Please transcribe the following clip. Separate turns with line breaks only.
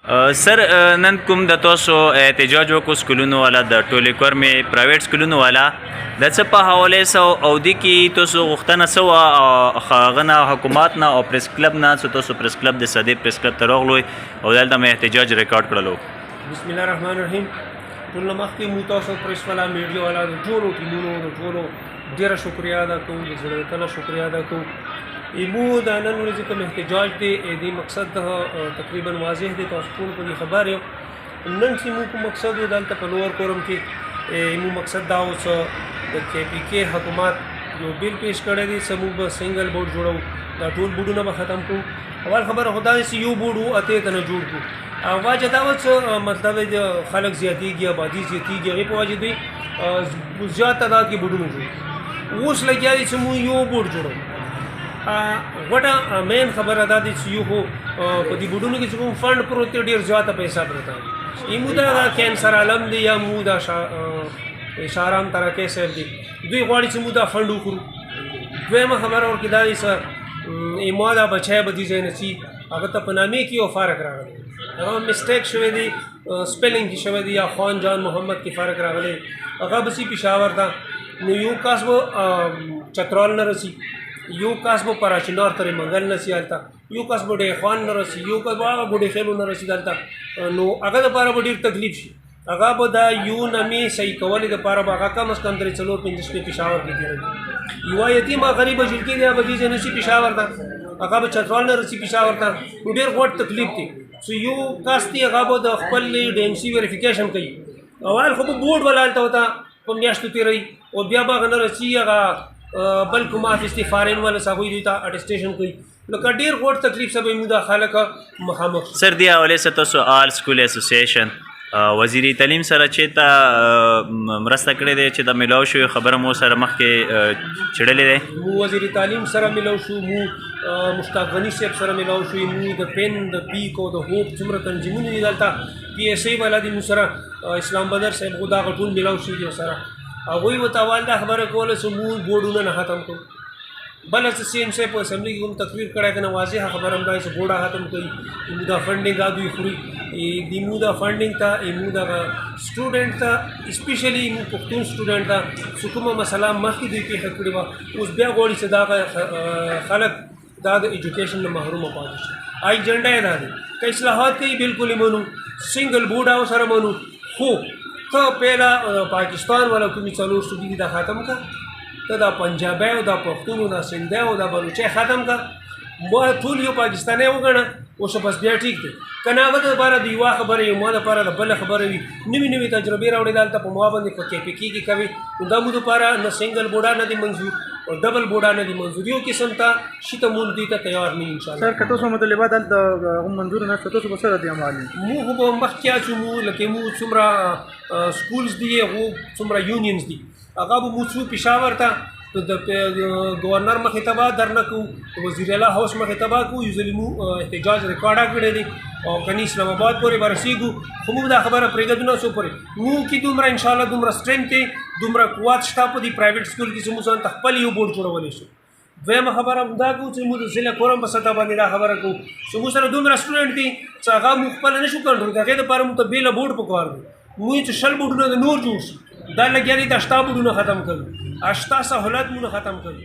سر نن کوم د تاسو احتجاج وکړو سکولونو والا د ټولې کورمې پرایویټ سکولونو والا د څه په حواله سو او د کی تاسو غوښتنه سو خاغنه حکومت نه او پریس کلب نه تاسو پریس کلب د صدې پریس کلب ته راغلو او دلته مې احتجاج ریکارډ کړلو.
بسم الله الرحمن الرحیم. ټول مخکې مو تاسو پریس والا میډیا والا د ټولو ټیمونو د ټولو ډیره شکریا ادا کوم، د زړه تله شکریا ادا کوم. ایمو د نن ورځې کوم احتجاج دی د مقصد تقریبا واضح دی، تاسو ټول په خبر یو. نن چې مو کوم مقصد و دلته په لوور کورم کې ایمو مقصد دا و چې د کے پی کے حکومت یو بیل پیش کړی دی چې موږ به سنگل بورډ جوړو، دا ټول بورډونه به ختم کړو. اول خبره خو دا دی چې یو بورډ و اته تنه جوړ کړو. واجه دا و چې مطلب د خلک زیاتېږي، آبادي زیاتېږي، هغې په وجه دوی زیات تعداد کې بورډونه جوړ. اوس لګیا دی چې موږ یو بورډ جوړو. غټه مین خبره دا دی چې یو خو په دې بورډونو کې چې کوم فنډ پروت دی ډېر زیاته پیسه پرته دی. ایمو دا کینسر عالم دی یا مو دا شارام ترکې صاحب دی، دوی غواړي چې مو دا فنډ وکړو. دویمه خبره ورکې دا دی چې ایمو دا بچی به دې ځای نه شي، هغه ته په نامې کې یو فرق راغلی، هغه مسټیک شوی دی، سپیلنګ کې شوی دی، یا خوان جان محمد کې فرق راغلی، هغه به سي پېښور ته. نو یو کس به چترال نه رسي، یو کس به پراچینار ترې منګل نه سي هلته، یو کس به ډی خوان نه رسي، یو کس به هغه ګوډې خیلو نه رسي دلته. نو هغه دپاره به ډېر تکلیف شي. هغه به دا یو نمې صحیح کولې دپاره به هغه کم از کم 3-4-5 شپې پېښور کې تېروي. یوه یتیمه غریبه جلکې دی، هغه به دې ځای نه شي پېښور ته، هغه به چترال نه رسي پېښور ته. نو ډېر غوټ تکلیف دی چې یو کس دی هغه به د خپل ډي ایم سي ویریفیکیشن کوي. اول خو به بورډ به هلته ورته په میاشتو تېروي او بیا به هغه نه رسي، هغه بل کوم آفس دی فارین والا هغوی دوی ته اټسټیشن کوي. لکه ډېر غوټ تکلیف سره به موږ دا خلک مخامخ.
سر دې حوالې سره تاسو آل سکول اسوسییشن وزیري تعلیم سره چېرته مرسته کړې دی چې د میلاو شوې خبره مو سره مخکې چړلې دی؟
مو وزیري تعلیم سره میلاو شو، مو مشتاق غني صاحب سره میلاو شو، مو د پین د پیک او د هوپ څومره تنظیمونه دي دلته، پی ایس ای والا دي مو سره، اسلام بدر صاحب خو دا ټول میلاو شوي دي سره. هغوی ورته اول دا خبره کوله چې موږ بورډونه نه ختم کړو. بله چې سی ایم صاحب په اسمبلي کې کوم تقریر کړی که نه واضحه خبره هم دا چې بورډه ختم کوي، موږ دا فنډینګ دا دوی خوري. موږ دا فنډینګ ته موږ دغه سټوډنټ ته اسپیشلي موږ پښتون سټوډنټ ته چې کومه مسله مخکې دوی پېښه کړې وه، اوس بیا غواړي چې دا خلک دا د ایجوکیشن نه محرومه پاتې شي. ایجنډا یې دا دی که اصلاحات کوي بالکل یې منو، سنګل بورډ او سره منو، خو ته پهله پاکستان والا کومې 4 صوبې دي دا ختم کا، ته دا پنجابی او دا پښتون او دا سندھی او دا بلوچی ختم کا، ما ټول یو پاکستانی وګڼه. اوس بس بیا ټیک دی که نه هغه دپاره د یوه خبره وي، ما دپاره د بله خبره وي، نوي نوي تجربې راوړي دلته په ما باندې په کے پي کې کوي. نو دا مو دپاره نه سنګل بورډه نه دي منظور او ډبل بورډه نه دي منظور، یو قسم ته شي ته مونږ دوی ته تیار نه یو انشاءالله.
سر که تاسو مطالبات دلته منظور نه شو تاسو به څه ردي عمل کوئ؟
موږ خو به مخکې اچو، موږ لکه موږ څومره سکولز دي، هغو څومره یونینز دي، هغه به موږ څو پېښور ته د گورنر مخې ته به درنه کوو، وزیر اعلی هاوس مخې ته به کوو. یوزلي مو احتجاج ریکارډ کړی دی او کني اسلام آباد پورې به رسېږو، خو موږ دا خبره پرېږدو نه څو پورې موږ کې دومره انشاءالله دومره سټرینث دی، دومره قوت شته په دې پرایویټ سکول کې چې موږ ځان ته خپل یو بورډ جوړولی شو. دویمه خبره دا کوو چې موږ د ضلع کورم په سطح باندې دا خبره کوو چې موږ سره دومره سټوډنټ دي چې هغه موږ خپله نه شو کنټرول کړی. هغې دپاره موږ ته بېله بورډ پکار دی. موږ چې 60 بورډونه د نور جوړ شي، دا لګیا دي د 80 بورډونه ختم کوي، 80 سهولت مونږ ختم کوي.